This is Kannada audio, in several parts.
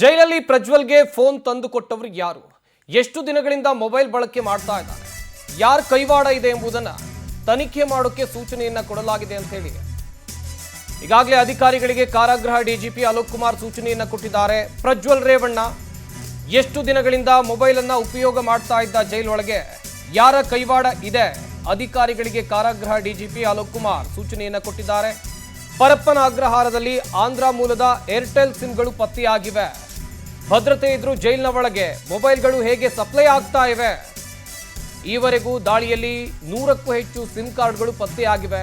ಜೈಲಲ್ಲಿ ಪ್ರಜ್ವಲ್ಗೆ ಫೋನ್ ತಂದು ಕೊಟ್ಟವರು ಯಾರು, ಎಷ್ಟು ದಿನಗಳಿಂದ ಮೊಬೈಲ್ ಬಳಕೆ ಮಾಡ್ತಾ ಇದ್ದಾರೆ, ಯಾರ ಕೈವಾಡ ಇದೆ ಎಂಬುದನ್ನು ತನಿಖೆ ಮಾಡೋಕೆ ಸೂಚನೆಯನ್ನ ಕೊಡಲಾಗಿದೆ ಅಂತ ಹೇಳಿ ಈಗಾಗಲೇ ಅಧಿಕಾರಿಗಳಿಗೆ ಕಾರಾಗೃಹ ಡಿಜಿಪಿ ಅಲೋಕ್ ಕುಮಾರ್ ಸೂಚನೆಯನ್ನ ಕೊಟ್ಟಿದ್ದಾರೆ. ಪ್ರಜ್ವಲ್ ರೇವಣ್ಣ ಎಷ್ಟು ದಿನಗಳಿಂದ ಮೊಬೈಲ್ ಅನ್ನ ಉಪಯೋಗ ಮಾಡ್ತಾ ಇದ್ದ ಜೈಲೊಳಗೆ ಯಾರ ಕೈವಾಡ ಇದೆ, ಅಧಿಕಾರಿಗಳಿಗೆ ಕಾರಾಗೃಹ ಡಿಜಿಪಿ ಅಲೋಕ್ ಕುಮಾರ್ ಸೂಚನೆಯನ್ನ ಕೊಟ್ಟಿದ್ದಾರೆ. ಪರಪ್ಪನ ಅಗ್ರಹಾರದಲ್ಲಿ ಆಂಧ್ರ ಮೂಲದ ಏರ್ಟೆಲ್ ಸಿಮ್ಗಳು ಪತ್ತೆಯಾಗಿವೆ. ಭದ್ರತೆ ಇದ್ರೂ ಜೈಲಿನ ಒಳಗೆ ಮೊಬೈಲ್ಗಳು ಹೇಗೆ ಸಪ್ಲೈ ಆಗ್ತಾ ಇವೆ? ಈವರೆಗೂ ದಾಳಿಯಲ್ಲಿ 100ಕ್ಕೂ ಹೆಚ್ಚು ಸಿಮ್ ಕಾರ್ಡ್ಗಳು ಪತ್ತೆಯಾಗಿವೆ.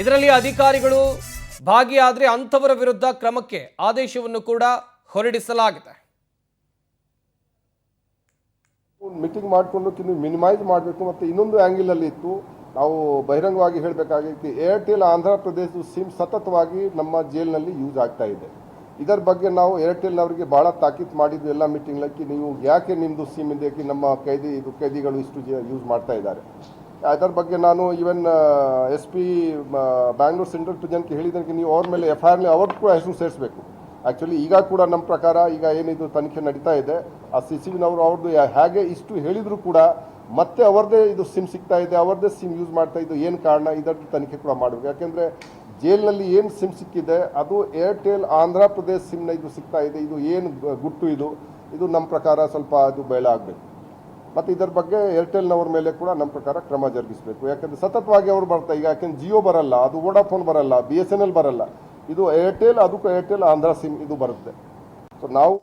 ಇದರಲ್ಲಿ ಅಧಿಕಾರಿಗಳು ಭಾಗಿಯಾದರೆ ಅಂಥವರ ವಿರುದ್ಧ ಕ್ರಮಕ್ಕೆ ಆದೇಶವನ್ನು ಕೂಡ ಹೊರಡಿಸಲಾಗಿದೆ. ಮೀಟಿಂಗ್ ಮಾಡಿಕೊಂಡು ಮಿನಿಮೈಸ್ ಮಾಡಬೇಕು. ಮತ್ತು ಇನ್ನೊಂದು ಆ್ಯಂಗಲ್ ಅಲ್ಲಿ ಇತ್ತು, ನಾವು ಬಹಿರಂಗವಾಗಿ ಹೇಳಬೇಕಾಗಿತ್ತು, ಏರ್ಟೆಲ್ ಆಂಧ್ರ ಪ್ರದೇಶ ಸಿಮ್ ಸತತವಾಗಿ ನಮ್ಮ ಜೈಲಿನಲ್ಲಿ ಯೂಸ್ ಆಗ್ತಾ ಇದೆ. ಇದರ ಬಗ್ಗೆ ನಾವು ಏರ್ಟೆಲ್ನವರಿಗೆ ಭಾಳ ತಾಕೀತು ಮಾಡಿದ್ವಿ ಎಲ್ಲ ಮೀಟಿಂಗ್ಲಕ್ಕೆ, ನೀವು ಯಾಕೆ ನಿಮ್ಮದು ಸಿಮ್ ಇದಕ್ಕೆ ನಮ್ಮ ಕೈದಿಗಳು ಇಷ್ಟು ಯೂಸ್ ಮಾಡ್ತಾ ಇದ್ದಾರೆ. ಅದರ ಬಗ್ಗೆ ನಾನು ಈವನ್ SP ಬ್ಯಾಂಗ್ಳೂರ್ ಸೆಂಟ್ರಲ್ ಪ್ರಿಸನ್ಗೆ ಹೇಳಿದ್ದಕ್ಕೆ ನೀವು ಅವ್ರ ಮೇಲೆ FIR ಅವ್ರ ಕೂಡ ಹೆಸರು ಸೇರಿಸಬೇಕು. ಆ್ಯಕ್ಚುಲಿ ಈಗ ಕೂಡ ನಮ್ಮ ಪ್ರಕಾರ ಈಗ ಏನಿದು ತನಿಖೆ ನಡೀತಾ ಇದೆ, ಆ CCVನವರು ಅವ್ರದ್ದು ಹೇಗೆ ಇಷ್ಟು ಹೇಳಿದರೂ ಕೂಡ ಮತ್ತೆ ಅವರದೇ ಇದು ಸಿಮ್ ಸಿಗ್ತಾ ಇದೆ, ಅವರದೇ ಸಿಮ್ ಯೂಸ್ ಮಾಡ್ತಾ ಇದ್ದು ಏನು ಕಾರಣ, ಇದರ ತನಿಖೆ ಕೂಡ ಮಾಡಬೇಕು. ಯಾಕೆಂದರೆ ಜೈಲಿನಲ್ಲಿ ಏನು ಸಿಮ್ ಸಿಕ್ಕಿದೆ ಅದು ಏರ್ಟೆಲ್ ಆಂಧ್ರ ಪ್ರದೇಶ್ ಸಿಮ್ನ ಇದು ಸಿಗ್ತಾ ಇದೆ. ಇದು ಏನು ಗುಟ್ಟು ಇದು ನಮ್ಮ ಪ್ರಕಾರ ಸ್ವಲ್ಪ ಅದು ಬೇಳ ಆಗಬೇಕು. ಮತ್ತು ಇದರ ಬಗ್ಗೆ ಏರ್ಟೆಲ್ನವ್ರ ಮೇಲೆ ಕೂಡ ನಮ್ಮ ಪ್ರಕಾರ ಕ್ರಮ ಜರುಗಿಸಬೇಕು. ಯಾಕೆಂದರೆ ಸತತವಾಗಿ ಅವರು ಬರ್ತಾ ಈಗ, ಯಾಕೆಂದ್ರೆ ಜಿಯೋ ಬರಲ್ಲ, ಅದು ವೋಡಾಫೋನ್ ಬರಲ್ಲ, BSNL ಬರಲ್ಲ, ಇದು ಏರ್ಟೆಲ್, ಅದಕ್ಕೂ ಏರ್ಟೆಲ್ ಆಂಧ್ರ ಸಿಮ್ ಇದು ಬರುತ್ತೆ. ಸೊ ನಾವು